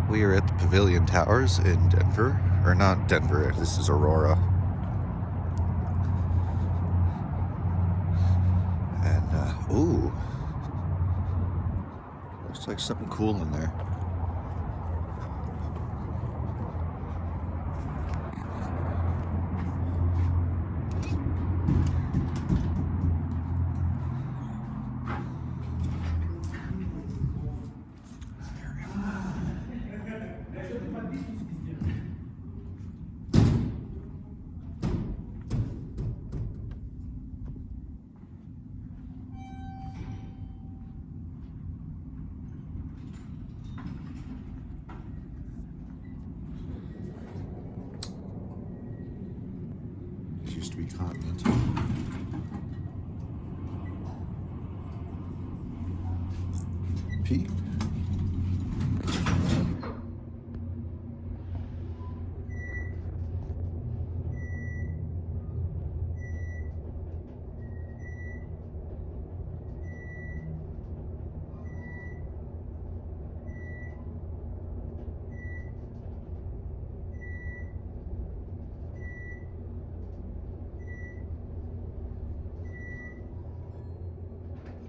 We are at the Pavilion Towers in Denver. Or not Denver, this is Aurora. And, ooh. Looks like something cool in there. This used to be Continental. P.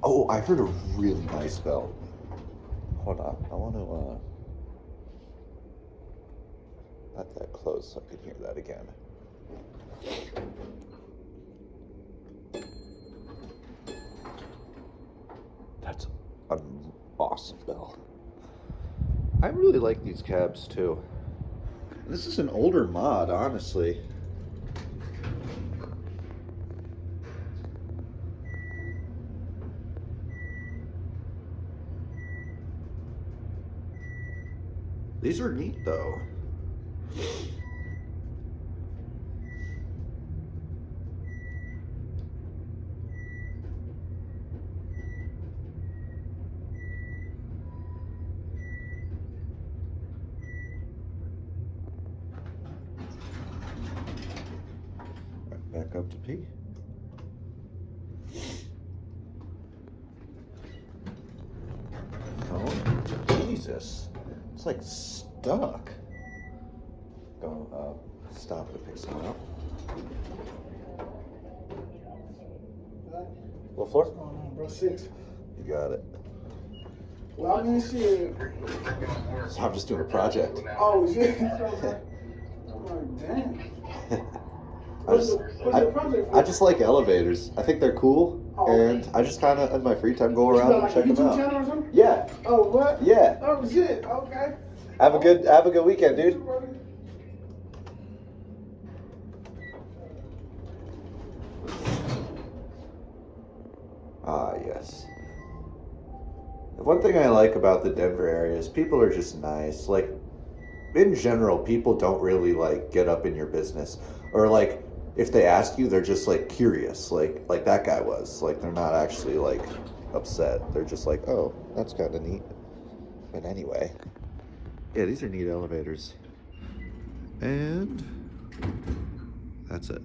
Oh, I heard a really nice bell. Hold on, I want to, not that close so I can hear that again. That's an awesome bell. I really like these cabs too. This is an older mod, honestly. These are neat though. Right, back up to P. Oh, Jesus. It's like stuck. Go stop to pick someone up. What floor? What's going on, bro? 6. You got it. Well, I didn't see it. So I'm just doing a project. Oh, shit. I'm like, damn. What's the project for? I just like elevators. I think they're cool. Oh, and I just kind of, in my free time, go around and check them out. YouTube channel or something? Yeah. Oh, what? Yeah. Oh, shit. Okay. Have a good weekend, dude. Ah, yes. One thing I like about the Denver area is people are just nice. Like, in general, people don't really, like, get up in your business. Or, like, if they ask you, they're just, like, curious. Like that guy was. Like, they're not actually, like, upset. They're just like, oh, that's kind of neat. But anyway. Yeah, these are neat elevators. And that's it.